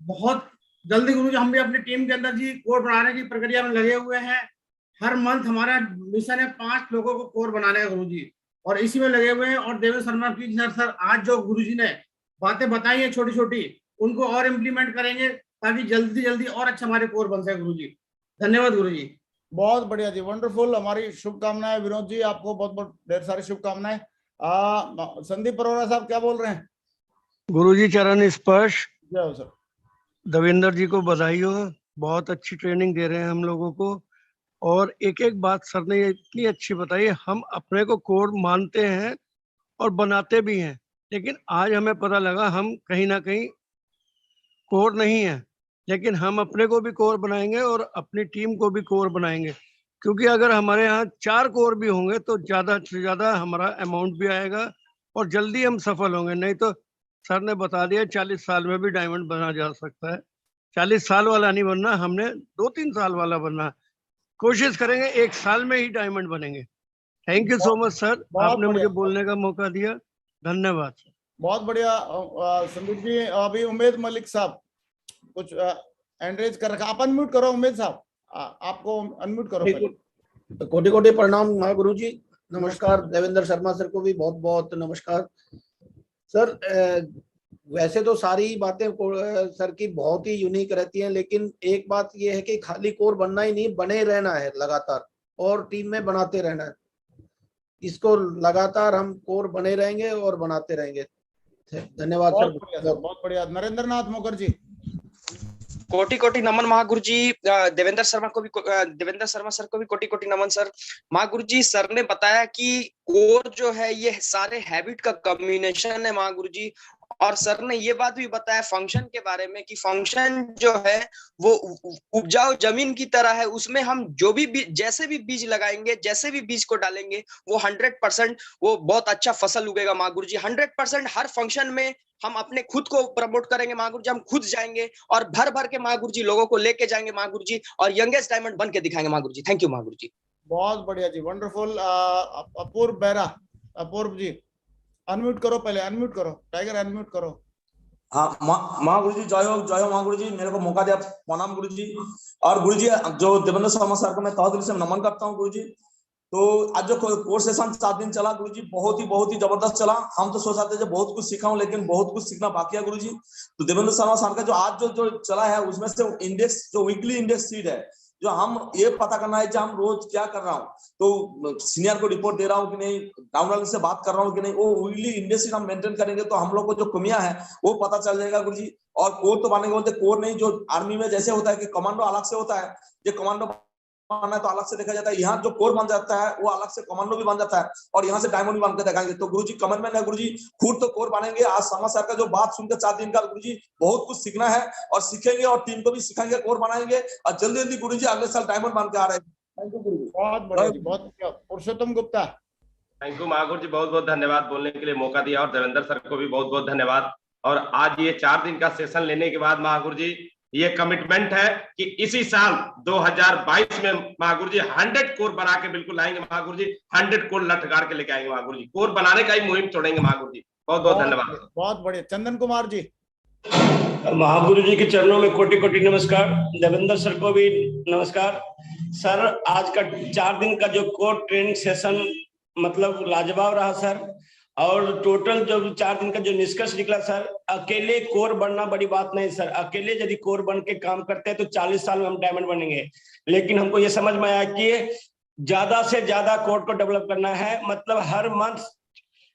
बहुत जल्दी गुरु जी हम भी अपनी टीम के अंदर जी कोर बनाने की प्रक्रिया में लगे हुए हैं। हर मंथ हमारा मिशन है 5 लोगों को कोर बनाने का गुरु जी, और इसी में लगे हुए हैं। और देवेंद्र शर्मा की सर आज जो गुरु जी ने बातें बताई हैं छोटी छोटी, उनको और इम्प्लीमेंट करेंगे ताकि जल्दी जल्दी और अच्छा हमारे कोर बन सके गुरु जी। धन्यवाद गुरु जी। बहुत बढ़िया जी, वंडरफुल। हमारी शुभकामनाएं विनोद जी, आपको बहुत बहुत ढेर सारी शुभकामनाएं। संदीप अरोड़ा साहब क्या बोल रहे हैं? गुरु जी चरण स्पर्श। जय हो सर। देवेंद्र जी को बधाई हो, बहुत अच्छी ट्रेनिंग दे रहे हैं हम लोगों को। और एक एक बात सर ने इतनी अच्छी बताई, हम अपने को कोर मानते हैं और बनाते भी हैं, लेकिन आज हमें पता लगा हम कहीं ना कहीं कोर नहीं है, लेकिन हम अपने को भी कोर बनाएंगे और अपनी टीम को भी कोर बनाएंगे। क्योंकि अगर हमारे यहाँ 4 कोर भी होंगे तो ज्यादा से ज्यादा हमारा अमाउंट भी आएगा और जल्दी हम सफल होंगे। नहीं तो सर ने बता दिया 40 साल में भी डायमंड बना जा सकता है। 40 साल वाला नहीं बनना, हमने 2-3 साल वाला बनना। कोशिश करेंगे 1 साल में ही डायमंड बनेंगे। Thank you so much sir, आपने मुझे बोलने का मौका दिया, धन्यवाद। बहुत बढ़िया संदीप जी। अभी उमेद मलिक साहब कुछ एंड्रेज कर रखा, आप अनम्यूट करो उमेद साहब, आपको अनम्यूट करो। कोटि कोटि प्रणाम महागुरु जी, नमस्कार। देवेंद्र शर्मा सर को भी बहुत बहुत नमस्कार सर। वैसे तो सारी बातें सर की बहुत ही यूनिक रहती हैं, लेकिन एक बात ये है कि खाली कोर बनना ही नहीं, बने रहना है लगातार और टीम में बनाते रहना है। इसको लगातार हम कोर बने रहेंगे और बनाते रहेंगे। धन्यवाद सर। बहुत बढ़िया। नरेंद्र नाथ मुखर्जी। कोटि कोटि नमन महागुरु जी। देवेंद्र शर्मा सर को भी कोटि कोटि नमन सर। महागुरु जी सर ने बताया कि कोर जो है ये सारे हैबिट का कॉम्बिनेशन है महागुरु जी। और सर ने ये बात भी बताया फंक्शन के बारे में कि फंक्शन जो है वो उपजाऊ जमीन की तरह है, उसमें हम जो भी जैसे भी बीज लगाएंगे, जैसे भी बीज को डालेंगे वो 100% वो बहुत अच्छा फसल उगेगा महागुरु जी। 100% हर फंक्शन में हम अपने खुद को प्रमोट करेंगे महागुरु जी। हम खुद जाएंगे और भर भर के महागुरु जी लोगों को लेके जाएंगे महागुरु जी, और यंगेस्ट डायमंड बन के दिखाएंगे महागुरु जी। थैंक यू महागुरु जी। बहुत बढ़िया जी, वंडरफुल। अपूर्व बेरा, अपूर्व जी अनम्यूट करो, पहले अनम्यूट करो, टाइगर अनम्यूट करो। हाँ महागुरु जी जय हो महागुरु जी, मेरे को मौका दिया, प्रणाम गुरु जी। और गुरु जी जो देवेंद्र शर्मा सर को मैं तहे दिल से नमन करता हूँ गुरु जी। तो आज जो कोर्स सेशन 7 दिन चला गुरु जी, बहुत ही जबरदस्त चला। हम तो सोच रहे थे बहुत कुछ सीखा हूँ, लेकिन बहुत कुछ सीखना बाकी है गुरु जी। तो देवेंद्र शर्मा सर का जो आज जो चला है, उसमें से इंडेक्स जो वीकली इंडेक्स सीट है, जो हम ये पता करना है कि हम रोज क्या कर रहा हूँ, तो सीनियर को रिपोर्ट दे रहा हूँ कि नहीं, डाउनलाइन से बात कर रहा हूँ कि नहीं, वो वीकली इंडेक्स हम मेंटेन करेंगे तो हम लोग को जो कमियां है वो पता चल जाएगा गुरु जी। और कोर तो बनेगा, बोलते कोर नहीं, जो आर्मी में जैसे होता है कि कमांडो अलग से होता है, जो कमांडो है तो अलग से देखा जाता है, यहाँ जो कोर बन जाता है वो अलग से कमांडो भी बन जाता है, और यहाँ से डायमंड भी बनकर दिखाएंगे। तो गुरुजी कमिटमेंट है गुरुजी, खुद तो कोर बनेंगे। आज शर्मा सर का जो बात सुनकर 4 दिन का गुरुजी बहुत कुछ सीखना है, और सीखेंगे और टीम को भी सिखाएंगे, कोर बनाएंगे, और जल्दी जल्दी गुरुजी अगले साल डायमंड बन के आ रहे हैं। थैंक यू गुरुजी। बहुत बढ़िया जी, बहुत बढ़िया। पुरुषोत्तम गुप्ता। थैंक यू महागुरु जी, बहुत बहुत धन्यवाद बोलने के लिए मौका दिया, और देवेंद्र सर को भी बहुत बहुत धन्यवाद। और आज ये 4 दिन का सेशन लेने के बाद महागुरु जी ये कमिटमेंट है कि इसी साल 2022 में महागुरु जी 100 कोर बना के बिल्कुल आएंगे महागुरु जी। 100 कोर लटकार के लेके आएंगे महागुरु जी, कोर बनाने का ही मुहिम छोड़ेंगे महागुरु जी। बहुत बहुत धन्यवाद। बहुत बढ़िया। चंदन कुमार जी। महागुरु जी के चरणों में कोटि कोटि नमस्कार। देवेंद्र सर को भी नमस्कार। सर आज का 4 दिन का जो कोर ट्रेनिंग सेशन मतलब लाजवाब रहा सर। और टोटल जो 4 दिन का जो निष्कर्ष निकला सर, अकेले कोर बनना बड़ी बात नहीं सर। अकेले यदि कोर बन के काम करते हैं तो 40 साल में हम डायमंड बनेंगे, लेकिन हमको ये समझ में आया कि ज्यादा से ज्यादा कोर को डेवलप करना है। मतलब हर मंथ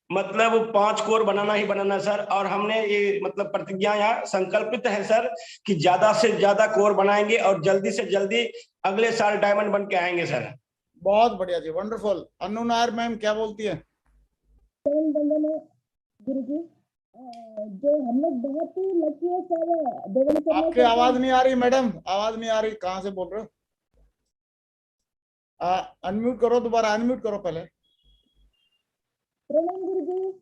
मतलब 5 कोर बनाना ही बनाना सर। और हमने ये मतलब प्रतिज्ञा या संकल्पित है सर कि ज्यादा से ज्यादा कोर बनाएंगे और जल्दी से जल्दी अगले साल डायमंड बन के आएंगे सर। बहुत बढ़िया जी, वंडरफुल। अन्नू नायर मैम क्या बोलती है? गुरुजी जो हम लोग बहुत ही लकी है सर। आपकी आवाज नहीं आ रही मैडम, आवाज नहीं आ रही, कहाँ से बोल रहे हो? अनम्यूट करो, दोबारा अनम्यूट करो पहले। प्रणाम गुरुजी।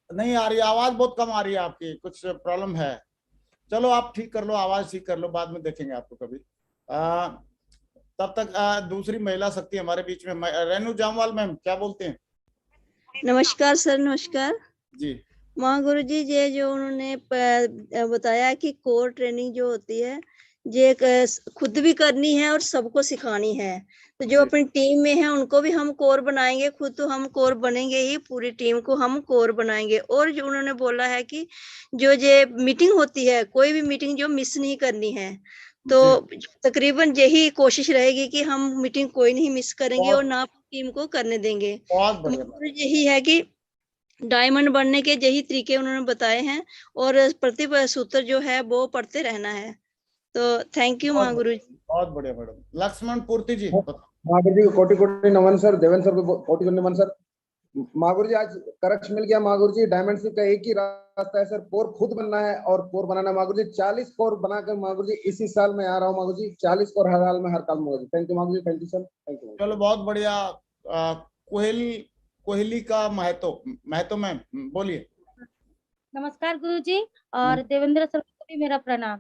नहीं आ रही आवाज, बहुत कम आ रही है आपकी, कुछ प्रॉब्लम है। चलो आप ठीक कर लो, आवाज ठीक कर लो, बाद में देखेंगे आपको कभी। तब तक दूसरी महिला शक्ति हमारे बीच में, रेनू जामवाल मैम क्या बोलते हैं? नमस्कार सर, नमस्कार जी। महागुरु जी, ये जो उन्होंने बताया कि कोर ट्रेनिंग जो होती है ये खुद भी करनी है और सबको सिखानी है, तो जो अपनी टीम में है उनको भी हम कोर बनाएंगे, खुद तो हम कोर बनेंगे ही, पूरी टीम को हम कोर बनाएंगे। और जो उन्होंने बोला है कि जो ये मीटिंग होती है, कोई भी मीटिंग जो मिस नहीं करनी है, तो तकरीबन यही कोशिश रहेगी कि हम मीटिंग कोई नहीं मिस करेंगे और ना टीम को करने देंगे। तो यही है कि डायमंड बनने के यही तरीके उन्होंने बताए हैं और प्रति सूत्र जो है वो पढ़ते रहना है। तो थैंक यू महागुरु जी। बहुत बढ़िया मैडम। लक्ष्मण पूर्ति जी। महागुरु जी को कोटि कोटि नमन सर। देवेंद्र सर को कोटि कोटि नमन सर। महागुरु जी आज करक्ष मिल गया महागुरु जी। डायमंड शिप का एक ही रास्ता है सर, कोर खुद बनना है और कोर बनाना। महागुरु जी 40 कोर बनाकर महागुरु जी इसी साल में आ रहा हूँ महागुरु जी। 40 कोर हर हाल में हर काल में Mahaguru ji. Thank you Mahaguru ji, thank you sir, thank you. चलो बहुत बढ़िया। कोहली का महतो मैम बोलिए। नमस्कार गुरुजी और देवेंद्र सर को भी मेरा प्रणाम।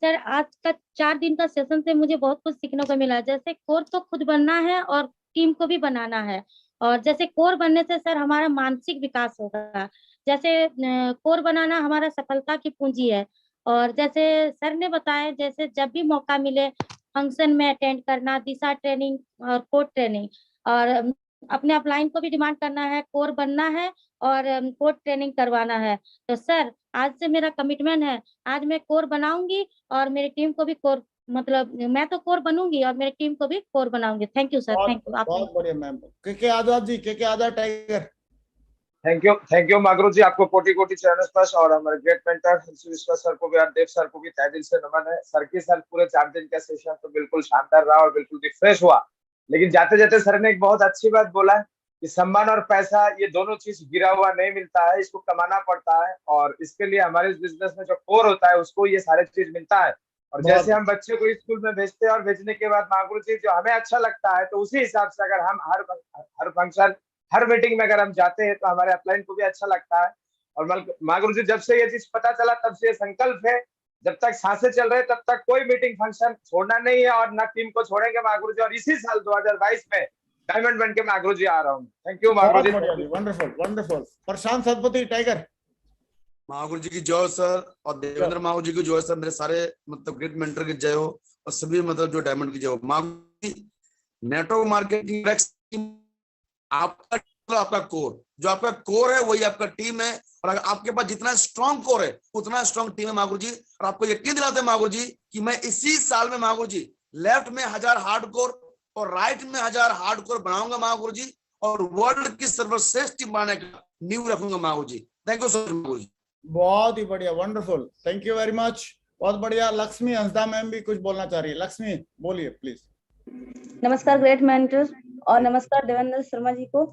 सर आज का 4 दिन का सेशन से मुझे बहुत कुछ सीखने को मिला। जैसे कोर तो खुद बनना है और टीम को भी बनाना है, और जैसे कोर बनने से सर हमारा मानसिक विकास होगा। जैसे कोर बनाना हमारा सफलता की पूंजी है। और जैसे सर ने बताया, जैसे जब भी मौका मिले फंक्शन में अटेंड करना, दिशा ट्रेनिंग और कोर ट्रेनिंग, और अपने अपलाइन को भी डिमांड करना है, कोर बनना है और कोर ट्रेनिंग करवाना है। तो सर आज से मेरा कमिटमेंट है, आज मैं कोर बनाऊंगी और मेरी टीम को भी कोर, मतलब मैं तो कोर बनूंगी और मेरी टीम को भी कोर बनाऊंगी। Thank you sir, thank you. बहुत बढ़िया मैम। के आजाद जी, के आजाद टाइगर। थैंक यू महागुरु जी, आपको कोटि कोटि चरण स्पर्श और हमारे ग्रेट मेंटर विश्वास सर को भी और देव सर को भी तहे दिल से नमन है। सर के साथ पूरे 4 दिन का सेशन तो बिल्कुल शानदार रहा और बिल्कुल रिफ्रेश हुआ। लेकिन जाते जाते सर ने एक बहुत अच्छी बात बोला कि सम्मान और पैसा ये दोनों चीज गिरा हुआ नहीं मिलता है, इसको कमाना पड़ता है। और इसके लिए हमारे इस बिजनेस में जो कोर होता है उसको ये सारे चीज मिलता है। और जैसे हम बच्चे को स्कूल में भेजते हैं और भेजने के बाद महागुरु जी जो हमें अच्छा लगता है, तो उसी हिसाब से अगर हम हर फंक्शन हर मीटिंग में अगर हम जाते हैं तो हमारे अपलाइन को भी अच्छा लगता है। और महागुरु जी जब से ये चीज पता चला तब से ये संकल्प है, जब तक सांसें चल रहे तब तक कोई मीटिंग फंक्शन छोड़ना नहीं है और ना टीम को छोड़ेंगे महागुरु जी। और इसी साल 2022 में डायमंड बन के महागुरु जी आ रहा हूँ। Thank you Mahaguru ji. Wonderful wonderful. Prashant Satpathy tiger. Mahaguru ji की जय सर और देवेंद्र महागुरु जी की जय सर। मेरे सारे मतलब ग्रेट मेंटर की जय हो और सभी मतलब जो डायमंड की जय हो। महागुरु जी नेटवर्क मार्केटिंग आपका कोर, जो आपका कोर है वही आपका टीम है। और अगर आपके पास जितना स्ट्रॉन्ग कोर है उतना स्ट्रॉन्ग टीम है महागुरु जी। और आपको यकीन दिलाते हैं महागुरु जी कि मैं इसी साल में महागुरु जी लेफ्ट में 1000 हार्डकोर और राइट में 1000 हार्डकोर बनाऊंगा महागुरु जी, और वर्ल्ड की सर्वश्रेष्ठ टीम बनाने का नींव रखूंगा Mahaguru ji. Thank you so much Mahaguru जी। बहुत ही बढ़िया, wonderful, thank you very much, बहुत बढ़िया। लक्ष्मी हंसदा मैम भी कुछ बोलना चाह रही है। लक्ष्मी बोलिए प्लीज। नमस्कार ग्रेट मेंटर्स और नमस्कार देवेंद्र शर्मा जी को।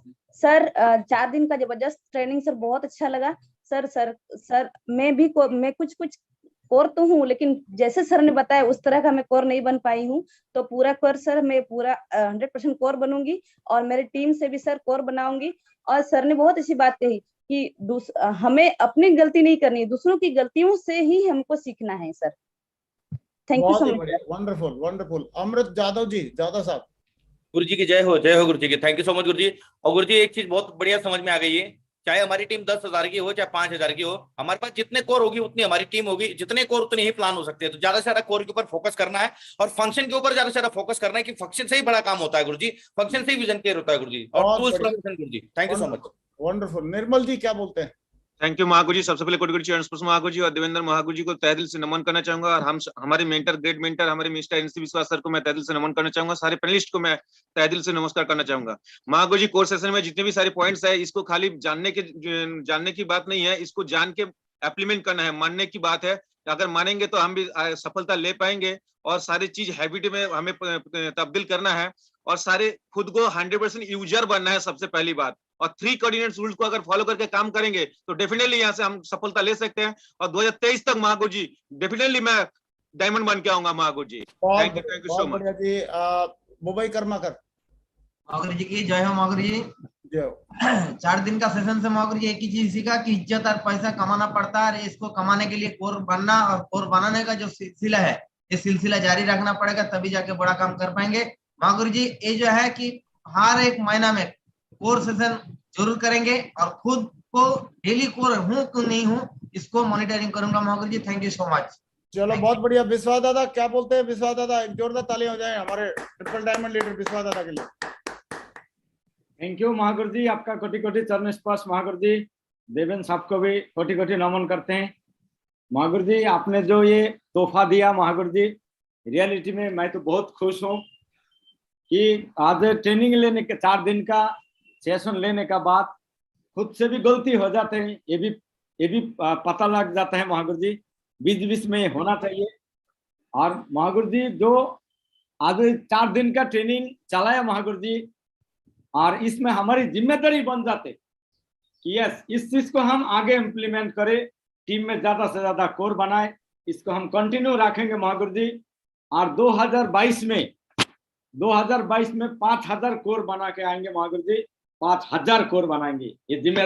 सर 4 दिन का जबरदस्त ट्रेनिंग सर बहुत अच्छा लगा। सर मैं कुछ कोर तो हूँ, लेकिन जैसे सर ने बताया उस तरह का मैं कोर नहीं बन पाई हूँ। तो पूरा कोर सर मैं पूरा 100% कोर बनूंगी और मेरी टीम से भी सर कोर बनाऊंगी। और सर ने बहुत अच्छी बात कही कि हमें अपनी गलती नहीं करनी, दूसरों की गलतियों से ही हमको सीखना है sir. Thank you so much. Wonderful wonderful. Amrit Yadav ji, Yadav साहब। गुरु जी की जय हो गुरु जी की। थैंक यू सो मच गुरु जी। और गुरु जी एक चीज बहुत बढ़िया समझ में आ गई है, चाहे हमारी टीम 10,000 की हो चाहे 5,000 की हो, हमारे पास जितने कोर होगी उतनी हमारी टीम होगी, जितने कोर उतने ही प्लान हो सकते हैं। तो ज्यादा से ज्यादा कोर के ऊपर फोकस करना है और फंक्शन के ऊपर ज्यादा से ज्यादा फोकस करना है कि फंक्शन से ही बड़ा काम होता है गुरु जी, फंक्शन से ही विजन क्लियर होता है गुरु जी। और tools Guru ji. Thank you so much. Wonderful. Nirmal ji क्या बोलते हैं? Thank you Mahaguru ji. सबसे पहले कोटि कोटि चरण स्पर्श महागुरु जी और देवेंद्र महागुरु जी को तहे दिल से नमन करना चाहूंगा, और हम हमारे मेंटर, ग्रेट मेंटर हमारे मिस्टर एनसी विश्वास सर को मैं तहे दिल से नमन करना चाहूंगा। सारे पैनलिस्ट को मैं तहे दिल से नमस्कार करना चाहूंगा। महागुरु जी कोर्स सेशन में जितने भी सारे पॉइंट्स है, इसको खाली जानने की बात नहीं है, इसको जान के एप्लीमेंट करना है, मानने की बात है। अगर मानेंगे तो हम भी सफलता ले पाएंगे, और सारी चीज हैबिट में हमें तब्दील करना है, और सारे खुद को 100% यूजर बनना है सबसे पहली बात। और 3 कोऑर्डिनेट्स रूल्स को अगर फॉलो करके काम करेंगे तो डेफिनेटली यहाँ से हम सफलता ले सकते हैं, और 2023 तक महागुरु जी डेफिनेटली मैं डायमंड बन के आऊंगा Mahaguru ji. Thank you so much जी। मुंबई कर्माकर महागुरु जी की जय हो। महागुरु जी 4 दिन का सेशन से महागुरु जी एक ही चीज सीखा कि इज्जत और पैसा कमाना पड़ता है, इसको कमाने के लिए कोर बनना और कोर बनाने का जो सिलसिला है, ये सिलसिला जारी रखना पड़ेगा, तभी जाके बड़ा काम कर पाएंगे। महागुरु जी ये जो है कि हर एक महीना में कोर सेशन जरूर करेंगे, और खुद को डेली कोर हूँ कि नहीं हूँ इसको मॉनिटरिंग करूंगा Mahaguru ji. Thank you so much. चलो बहुत बढ़िया। विश्वास दादा क्या बोलते हैं? विश्वास दादा एक जोरदार ताली हो जाए हमारे ट्रिपल डायमंड लीडर विश्वास दादा के लिए। थैंक यू महागुरु जी, आपका कोटि कोटि चरण स्पर्श महागुरु जी। देवेंद्र साहब को भी कोटि कोटि नमन करते हैं। महागुरु जी आपने जो ये तोहफा दिया महागुरु जी, रियलिटी में मैं तो बहुत खुश हूँ कि आज ट्रेनिंग लेने के 4 दिन का सेशन लेने का बाद खुद से भी गलती हो जाते हैं, ये भी पता लग जाता है महागुरु जी, बीच बीच में होना चाहिए। और महागुरु जी जो आज 4 दिन का ट्रेनिंग चलाया महागुरु जी, और इसमें हमारी जिम्मेदारी बन जाते कि यस इस चीज को हम आगे इम्प्लीमेंट करें, टीम में ज्यादा से ज्यादा कोर बनाए, इसको हम कंटिन्यू रखेंगे महागुरु जी। और 2022 में 5000 कोर बना के आएंगे महागुरु जी, 5000 कोर बनाएंगे, ये जिम्मेदारी